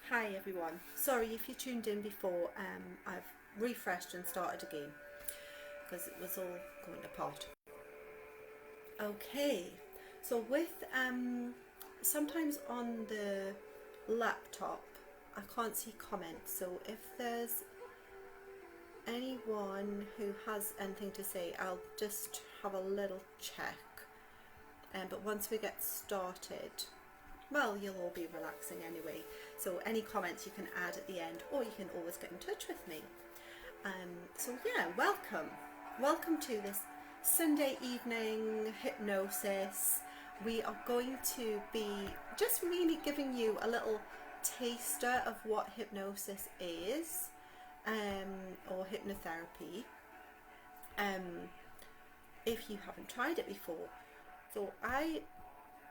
Hi everyone, sorry if you tuned in before. I've refreshed and started again because it was all going apart. Okay, so with sometimes on the laptop I can't see comments, so if there's anyone who has anything to say I'll just have a little check, but once we get started, well, you'll all be relaxing anyway, so any comments you can add at the end, or you can always get in touch with me. So yeah, welcome to this Sunday evening hypnosis. We are going to be just really giving you a little taster of what hypnosis is, or hypnotherapy, if you haven't tried it before. So I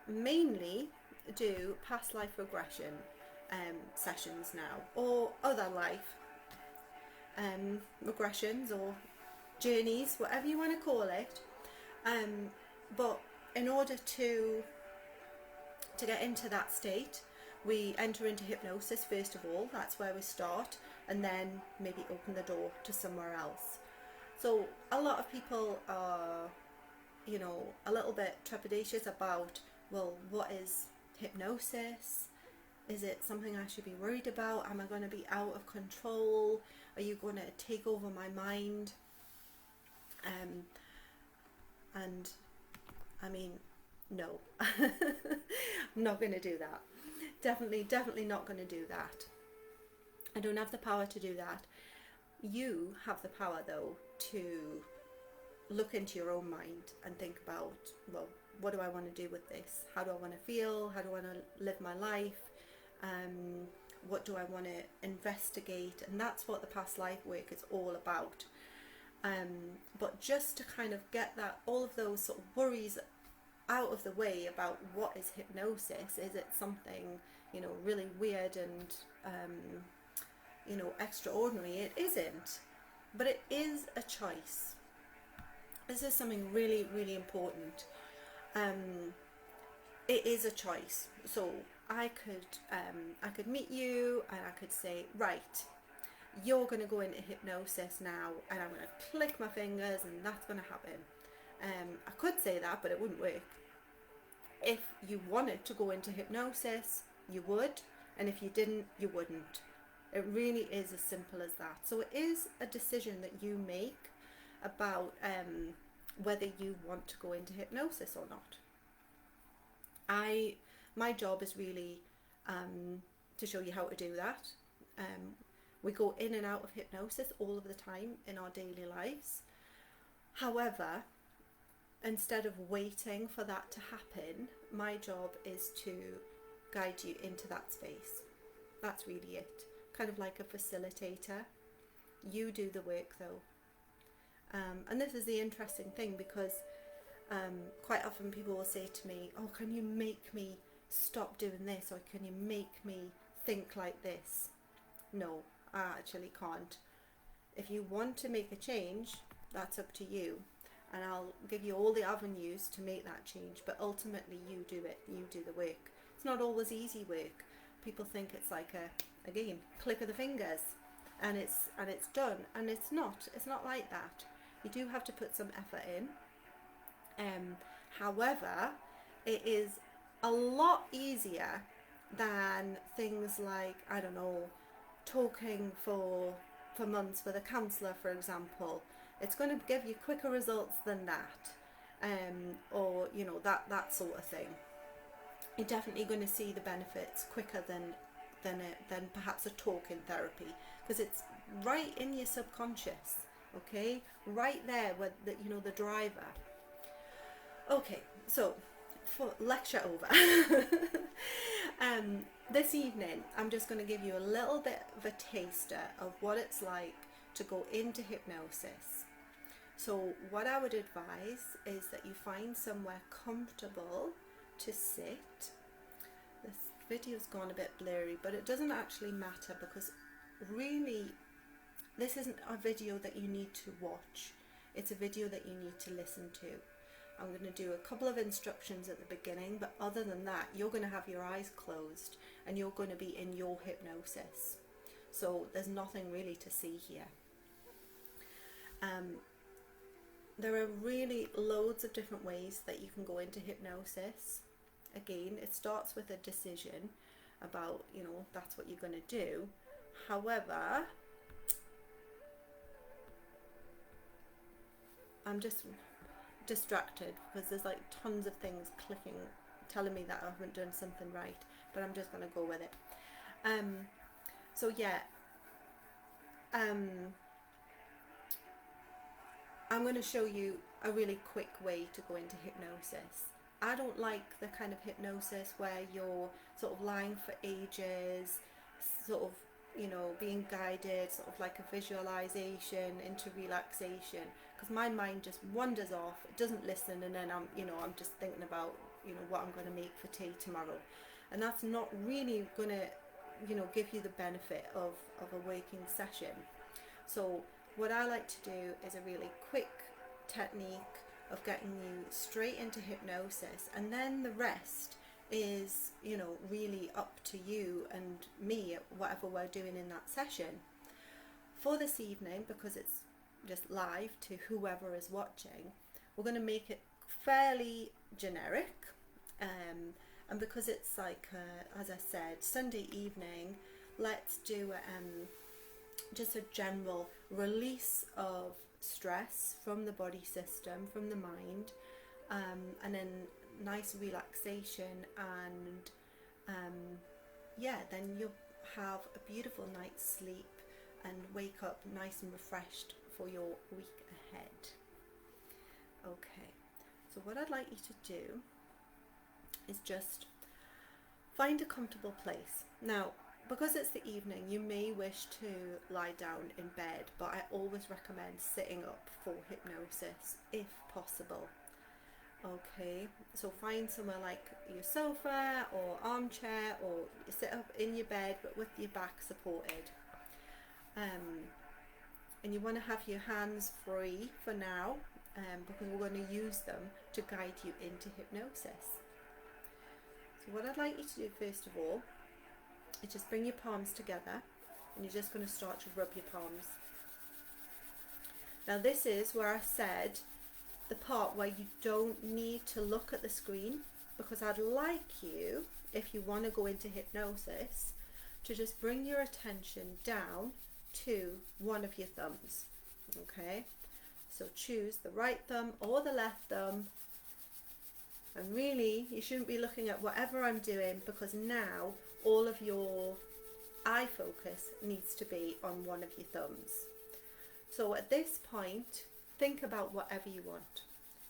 mainly do past life regression sessions now, or other life regressions or journeys, whatever you want to call it. But in order to get into that state, we enter into hypnosis first of all. That's where we start, and then maybe open the door to somewhere else. So a lot of people are, a little bit trepidatious about, well, what is hypnosis? Is it something I should be worried about? Am I going to be out of control? Are you going to take over my mind? And I mean, no, I'm not going to do that. Definitely not going to do that. I don't have the power to do that. You have the power though to look into your own mind and think about, well, what do I want to do with this? How do I want to feel? How do I want to live my life? What do I want to investigate? And that's what the past life work is all about. But just to kind of get that, all of those sort of worries out of the way about what is hypnosis. Is it something, really weird and, extraordinary? It isn't, but it is a choice. This is something really, really important. It is a choice. So I could meet you and I could say, right, you're going to go into hypnosis now, and I'm going to click my fingers and that's going to happen. I could say that, but it wouldn't work. If you wanted to go into hypnosis, you would, and if you didn't, you wouldn't. It really is as simple as that. So it is a decision that you make about whether you want to go into hypnosis or not. My job is really to show you how to do that. We go in and out of hypnosis all of the time in our daily lives. However, instead of waiting for that to happen, my job is to guide you into that space. That's really it. Kind of like a facilitator. You do the work though. And this is the interesting thing, because quite often people will say to me, oh, can you make me stop doing this, or can you make me think like this? No, I actually can't. If you want to make a change, that's up to you, and I'll give you all the avenues to make that change, but ultimately you do it, you do the work. It's not always easy work. People think it's like a game, click of the fingers, and it's done, and it's not like that. You do have to put some effort in. However, it is a lot easier than things like, I don't know, talking for months with a counsellor, for example. It's going to give you quicker results than that, or that sort of thing. You're definitely going to see the benefits quicker than perhaps a talking therapy, because it's right in your subconscious. Okay, right there with the driver. Okay, so for lecture over. This evening I'm just going to give you a little bit of a taster of what it's like to go into hypnosis. So what I would advise is that you find somewhere comfortable to sit. This video's gone a bit blurry, but it doesn't actually matter, because really this isn't a video that you need to watch. It's a video that you need to listen to. I'm going to do a couple of instructions at the beginning, but other than that, you're going to have your eyes closed and you're going to be in your hypnosis. So there's nothing really to see here. There are really loads of different ways that you can go into hypnosis. Again, it starts with a decision about, you know, that's what you're going to do. However, I'm just distracted because there's like tons of things clicking, telling me that I haven't done something right, but I'm just going to go with it. So yeah, I'm going to show you a really quick way to go into hypnosis. I don't like the kind of hypnosis where you're sort of lying for ages, sort of, you know, being guided, sort of like a visualization into relaxation, because my mind just wanders off, it doesn't listen, and then I'm just thinking about, you know, what I'm going to make for tea tomorrow, and that's not really going to, you know, give you the benefit of a waking session. So what I like to do is a really quick technique of getting you straight into hypnosis, and then the rest is, you know, really up to you and me, whatever we're doing in that session. For this evening, because it's just live to whoever is watching, we're going to make it fairly generic, and because it's like, as I said, Sunday evening, let's do just a general release of stress from the body system, from the mind, and then nice relaxation, and yeah, then you'll have a beautiful night's sleep and wake up nice and refreshed for your week ahead. Okay, so what I'd like you to do is just find a comfortable place. Now, because it's the evening, you may wish to lie down in bed, but I always recommend sitting up for hypnosis if possible. Okay, so find somewhere like your sofa or armchair, or sit up in your bed but with your back supported. And you want to have your hands free for now, because we're going to use them to guide you into hypnosis. So what I'd like you to do first of all is just bring your palms together, and you're just going to start to rub your palms. Now this is where I said the part where you don't need to look at the screen, because I'd like you, if you want to go into hypnosis, to just bring your attention down to one of your thumbs. Okay, so choose the right thumb or the left thumb, and really you shouldn't be looking at whatever I'm doing, because now all of your eye focus needs to be on one of your thumbs. So at this point, think about whatever you want.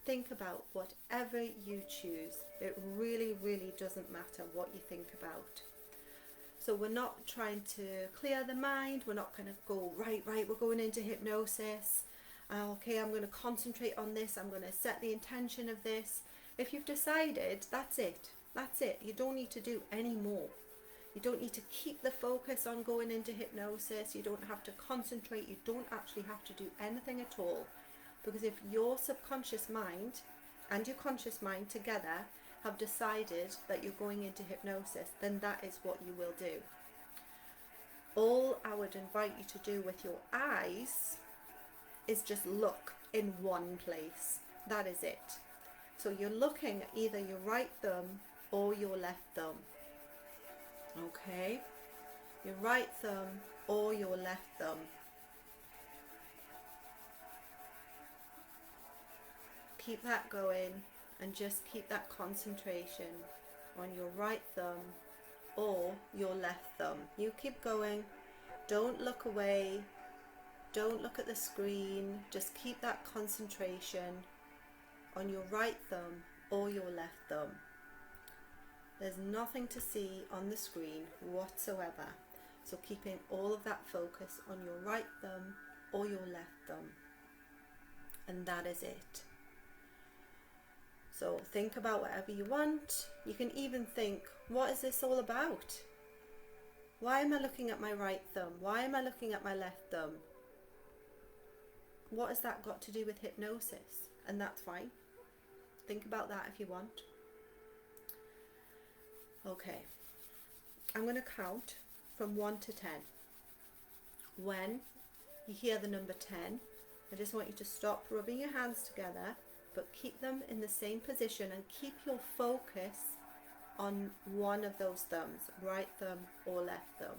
Think about whatever you choose. It really, really doesn't matter what you think about. So we're not trying to clear the mind. We're not going to go, right, we're going into hypnosis. Okay, I'm going to concentrate on this. I'm going to set the intention of this. If you've decided, that's it. That's it. You don't need to do any more. You don't need to keep the focus on going into hypnosis. You don't have to concentrate. You don't actually have to do anything at all. Because if your subconscious mind and your conscious mind together have decided that you're going into hypnosis, then that is what you will do. All I would invite you to do with your eyes is just look in one place. That is it. So you're looking at either your right thumb or your left thumb. Okay, your right thumb or your left thumb. Keep that going, and just keep that concentration on your right thumb or your left thumb. You keep going, don't look away, don't look at the screen, just keep that concentration on your right thumb or your left thumb. There's nothing to see on the screen whatsoever, so keeping all of that focus on your right thumb or your left thumb, and that is it. So think about whatever you want. You can even think, what is this all about? Why am I looking at my right thumb? Why am I looking at my left thumb? What has that got to do with hypnosis? And that's fine. Think about that if you want. Okay, I'm going to count from 1 to 10. When you hear the number 10, I just want you to stop rubbing your hands together, but keep them in the same position and keep your focus on one of those thumbs, right thumb or left thumb.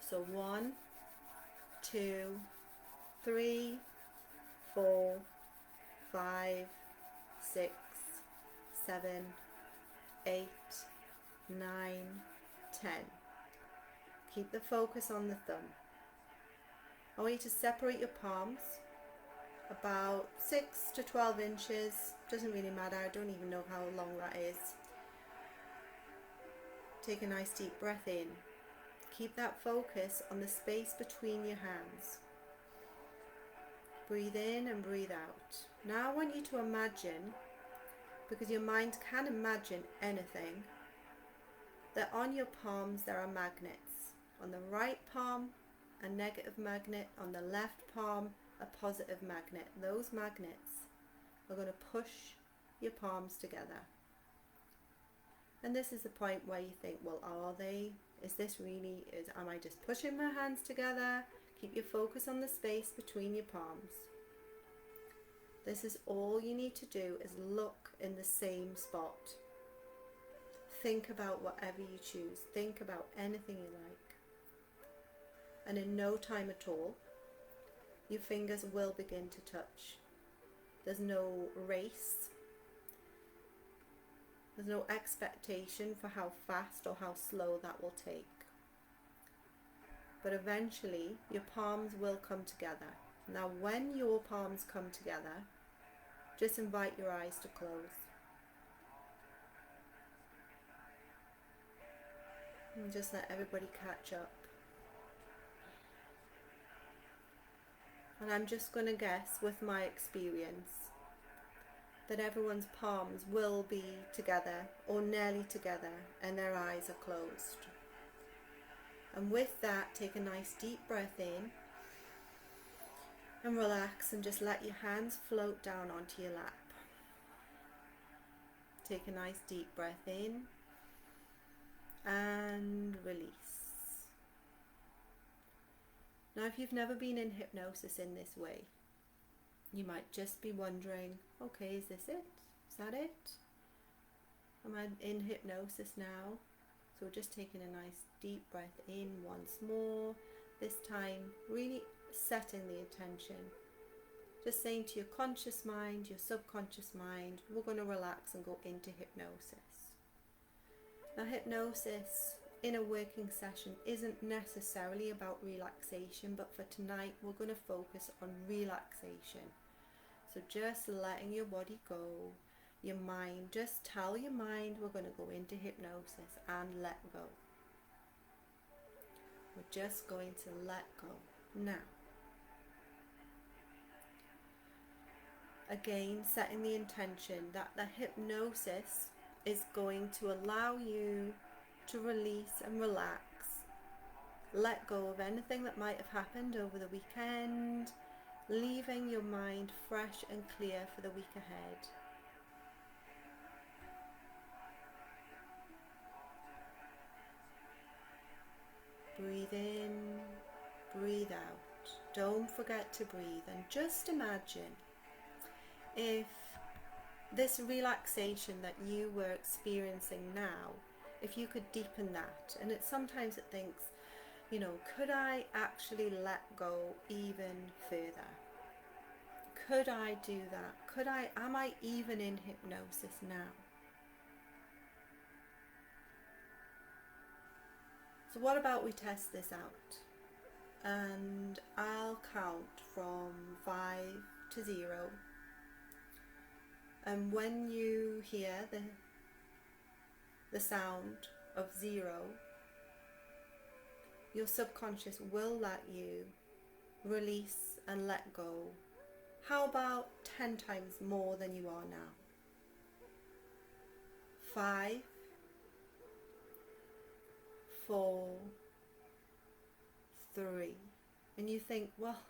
So 1, 2, 3, 4, 5, 6, 7, 8, 9, 10. Keep the focus on the thumb. I want you to separate your palms about 6 to 12 inches. Doesn't really matter, I don't even know how long that is. Take a nice deep breath in. Keep that focus on the space between your hands. Breathe in and breathe out. Now I want you to imagine, because your mind can imagine anything, that on your palms there are magnets. On the right palm, a negative magnet. On the left palm, a positive magnet. Those magnets are going to push your palms together. And this is the point where you think, well, are they? Is this really, am I just pushing my hands together? Keep your focus on the space between your palms. This is all you need to do, is look in the same spot. Think about whatever you choose. Think about anything you like. And in no time at all, your fingers will begin to touch. There's no race. There's no expectation for how fast or how slow that will take. But eventually, your palms will come together. Now, when your palms come together, just invite your eyes to close. And just let everybody catch up. And I'm just going to guess, with my experience, that everyone's palms will be together or nearly together and their eyes are closed. And with that, take a nice deep breath in and relax, and just let your hands float down onto your lap. Take a nice deep breath in and release. Now, if you've never been in hypnosis in this way, you might just be wondering, okay, is this it? Is that it? Am I in hypnosis now? So we're just taking a nice deep breath in once more. This time, really setting the intention. Just saying to your conscious mind, your subconscious mind, we're going to relax and go into hypnosis. Now, hypnosis in a working session isn't necessarily about relaxation, but for tonight we're going to focus on relaxation. So just letting your body go, your mind, just tell your mind we're going to go into hypnosis and let go. We're just going to let go. Now, again, setting the intention that the hypnosis is going to allow you to release and relax, let go of anything that might have happened over the weekend, leaving your mind fresh and clear for the week ahead. Breathe in, breathe out. Don't forget to breathe, and just imagine if this relaxation that you were experiencing now, if you could deepen that. And sometimes it thinks, could I actually let go even further? Could I do that? Am I even in hypnosis now? So what about we test this out? And I'll count from 5 to 0. And when you hear the sound of 0, your subconscious will let you release and let go. How about 10 times more than you are now? 5, 4, 3. And you think, well,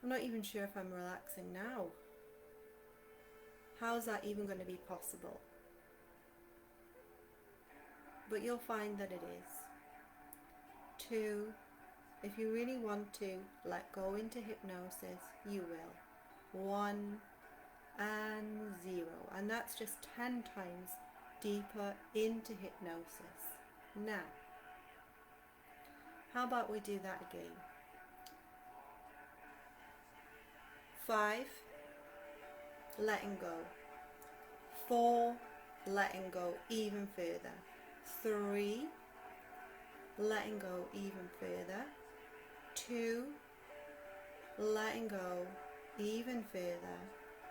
I'm not even sure if I'm relaxing now. How's that even going to be possible? But you'll find that it is. 2, if you really want to let go into hypnosis, you will. 1 and 0. And that's just 10 times deeper into hypnosis. Now, how about we do that again? 5, letting go. 4, letting go even further. 3, letting go even further. 2, letting go even further.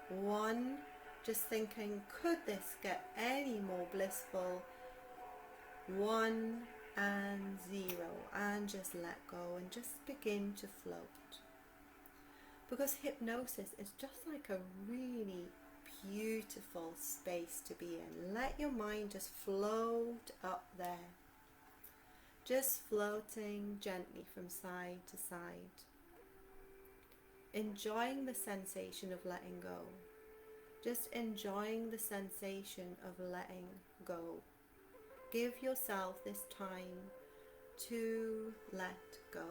1, just thinking, could this get any more blissful? 1 and 0, and just let go and just begin to float. Because hypnosis is just like a really beautiful space to be in. Let your mind just float up there. Just floating gently from side to side. Enjoying the sensation of letting go. Just enjoying the sensation of letting go. Give yourself this time to let go.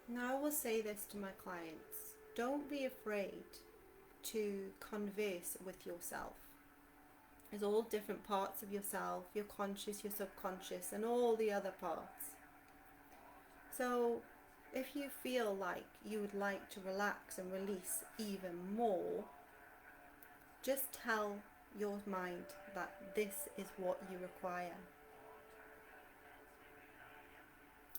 Now I will say this to my clients. Don't be afraid to converse with yourself. There's all different parts of yourself, your conscious, your subconscious, and all the other parts. So if you feel like you would like to relax and release even more, just tell your mind that this is what you require.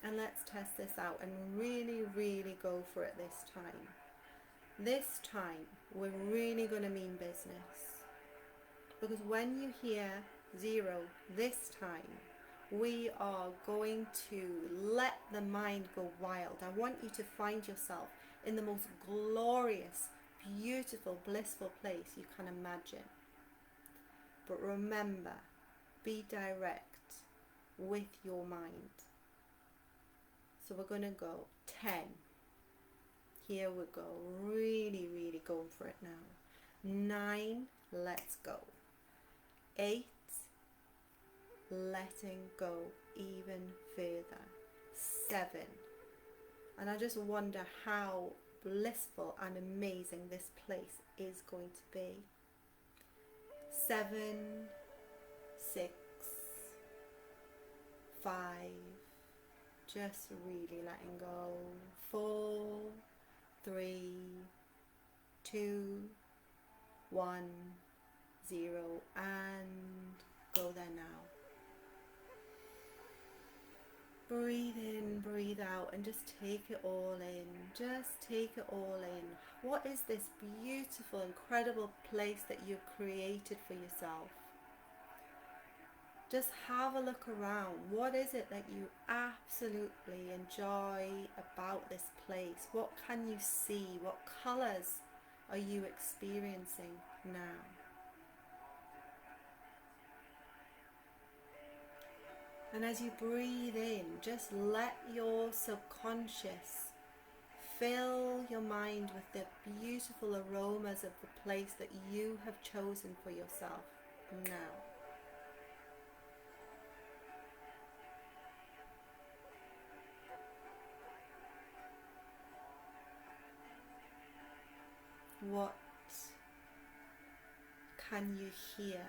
And let's test this out and really, really go for it this time. This time, we're really going to mean business. Because when you hear 0 this time, we are going to let the mind go wild. I want you to find yourself in the most glorious, beautiful, blissful place you can imagine. But remember, be direct with your mind. So we're going to go 10. Here we go. Really, really going for it now. 9, let's go. 8, letting go even further. 7. And I just wonder how blissful and amazing this place is going to be. 7, 6, 5, just really letting go. 4, 3, 2, 1, 0, and go there now. Breathe in, breathe out, and just take it all in. Just take it all in. What is this beautiful, incredible place that you've created for yourself? Just have a look around. What is it that you absolutely enjoy about this place? What can you see? What colours are you experiencing now? And as you breathe in, just let your subconscious fill your mind with the beautiful aromas of the place that you have chosen for yourself now. What can you hear?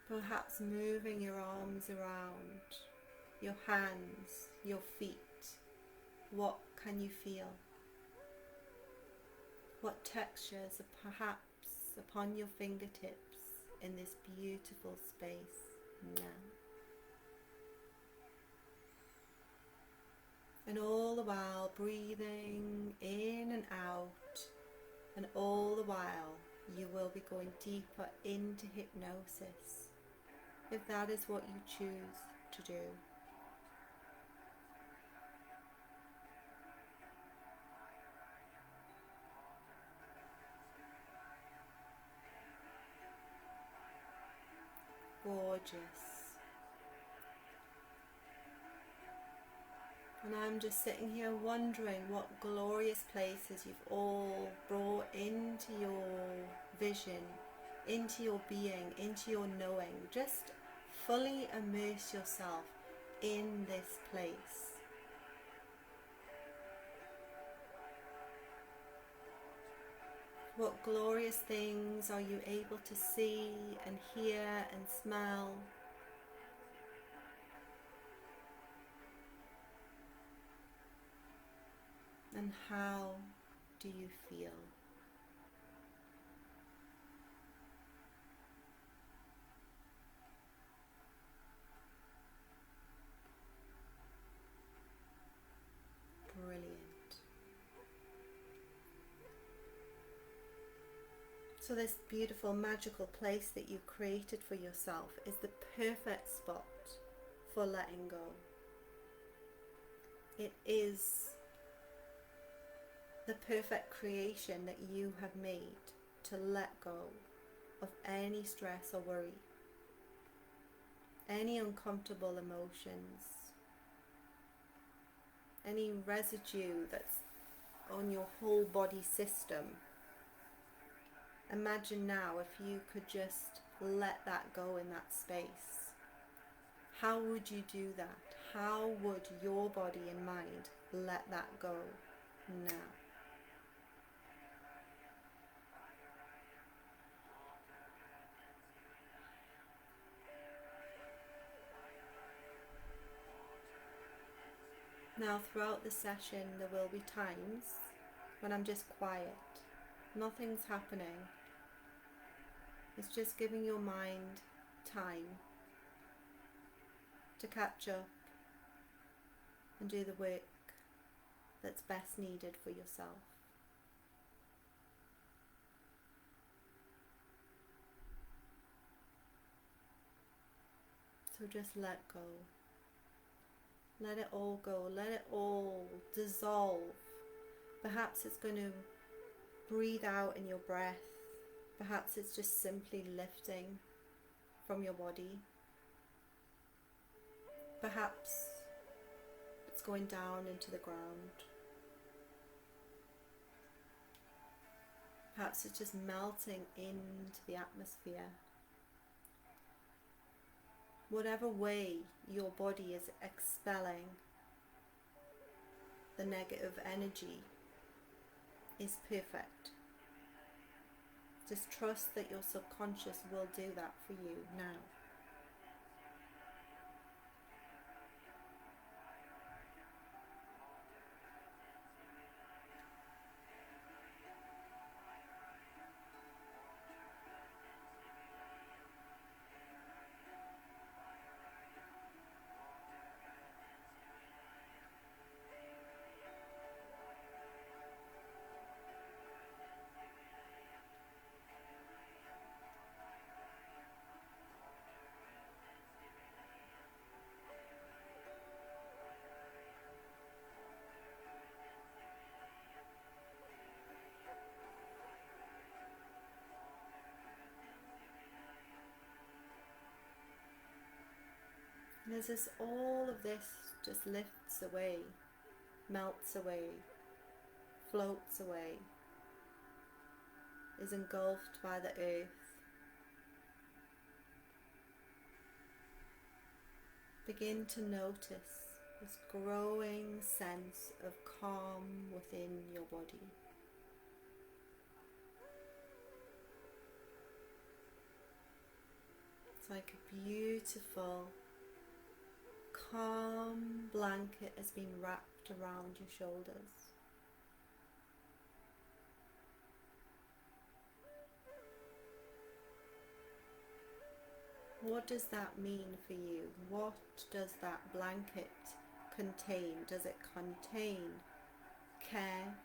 Perhaps moving your arms around, your hands, your feet. What can you feel? What textures are perhaps upon your fingertips in this beautiful space now? And all the while breathing in and out, and all the while you will be going deeper into hypnosis, if that is what you choose to do. gorgeous. And I'm just sitting here wondering what glorious places you've all brought into your vision, into your being, into your knowing. Just fully immerse yourself in this place. What glorious things are you able to see and hear and smell? And how do you feel? Brilliant. So this beautiful magical place that you created for yourself is the perfect spot for letting go. It is the perfect creation that you have made to let go of any stress or worry, any uncomfortable emotions, any residue that's on your whole body system. Imagine now if you could just let that go in that space. How would you do that? How would your body and mind let that go now? Now throughout the session there will be times when I'm just quiet. Nothing's happening. It's just giving your mind time to catch up and do the work that's best needed for yourself. So just let go. Let it all go. Let it all dissolve. Perhaps it's going to breathe out in your breath. Perhaps it's just simply lifting from your body. Perhaps it's going down into the ground. Perhaps it's just melting into the atmosphere. Whatever way your body is expelling the negative energy is perfect. Just trust that your subconscious will do that for you now. And as this, all of this just lifts away, melts away, floats away, is engulfed by the earth, begin to notice this growing sense of calm within your body. It's like a beautiful, calm blanket has been wrapped around your shoulders. What does that mean for you? What does that blanket contain? Does it contain care,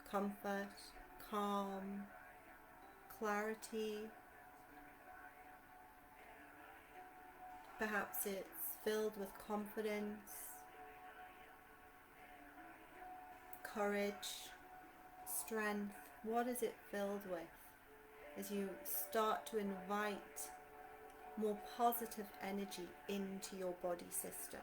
comfort, calm, clarity? Perhaps it's filled with confidence, courage, strength. What is it filled with? As you start to invite more positive energy into your body system.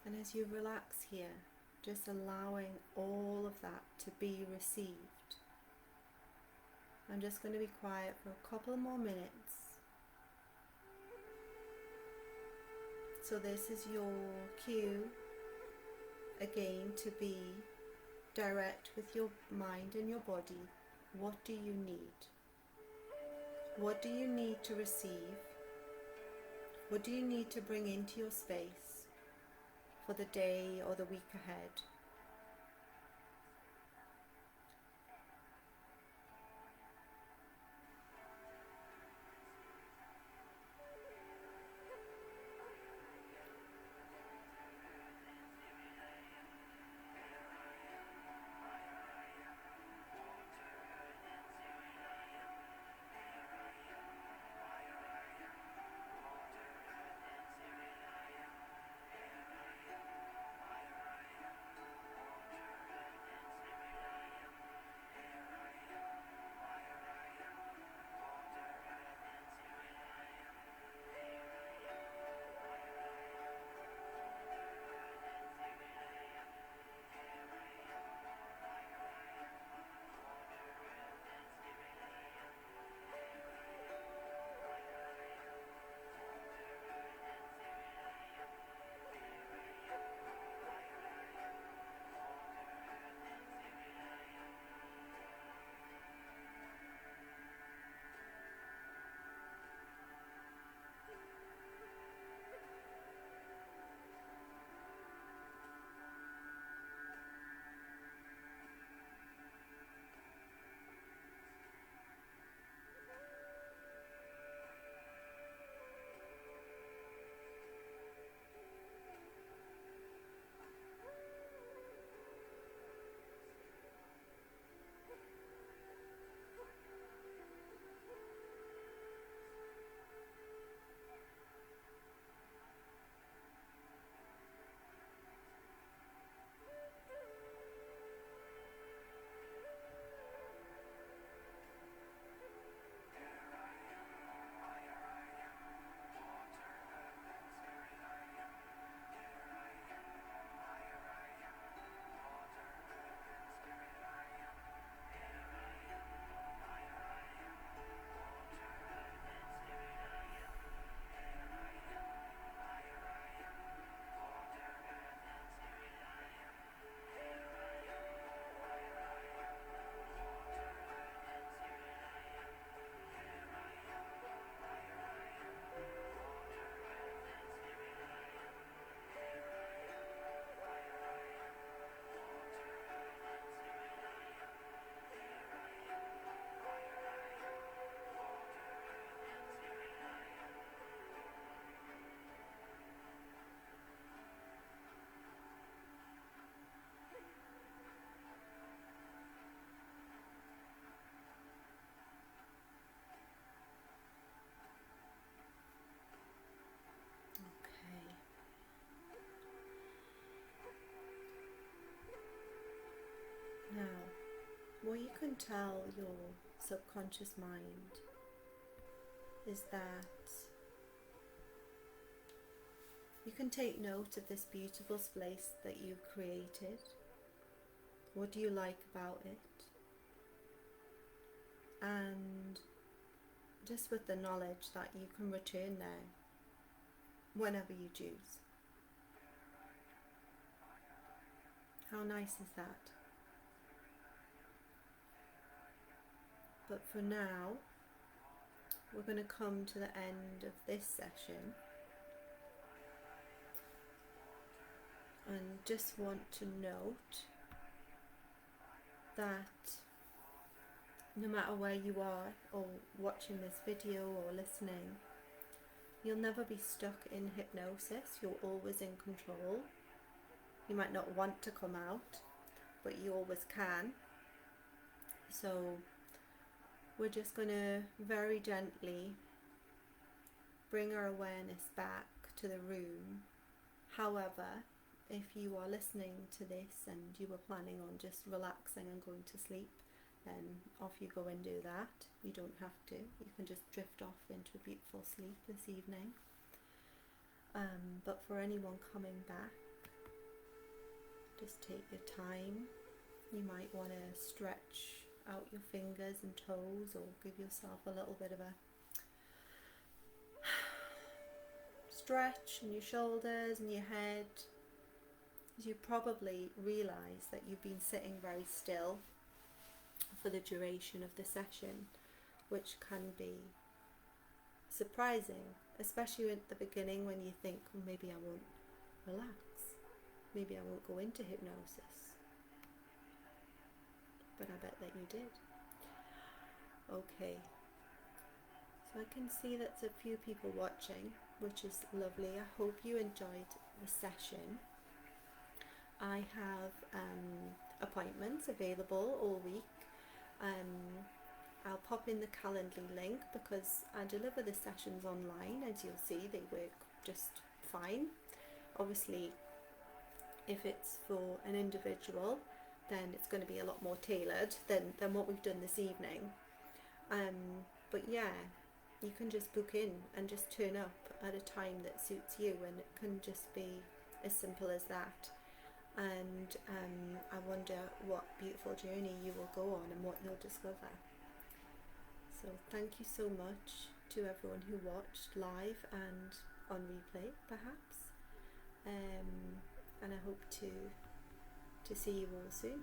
And as you relax here, just allowing all of that to be received. I'm just going to be quiet for a couple more minutes. So this is your cue again to be direct with your mind and your body. What do you need? What do you need to receive? What do you need to bring into your space for the day or the week ahead? what you can tell your subconscious mind is that you can take note of this beautiful space that you've created. What do you like about it? And just with the knowledge that you can return there whenever you choose. How nice is that? But for now, we're going to come to the end of this session, and just want to note that no matter where you are or watching this video or listening, you'll never be stuck in hypnosis. You're always in control. You might not want to come out, but you always can. So we're just going to very gently bring our awareness back to the room. However, if you are listening to this and you were planning on just relaxing and going to sleep, then off you go and do that. You don't have to. You can just drift off into a beautiful sleep this evening. But for anyone coming back, just take your time. You might want to stretch out your fingers and toes, or give yourself a little bit of a stretch in your shoulders and your head. You probably realise that you've been sitting very still for the duration of the session, which can be surprising, especially at the beginning when you think, well, maybe I won't relax, maybe I won't go into hypnosis. But I bet that you did. Okay, so I can see that's a few people watching, which is lovely. I hope you enjoyed the session. I have appointments available all week. I'll pop in the Calendly link because I deliver the sessions online. As you'll see, they work just fine. Obviously, if it's for an individual, then it's going to be a lot more tailored than what we've done this evening. But yeah, you can just book in and just turn up at a time that suits you, and it can just be as simple as that. And I wonder what beautiful journey you will go on and what you'll discover. So thank you so much to everyone who watched live and on replay perhaps, and I hope to see you all soon.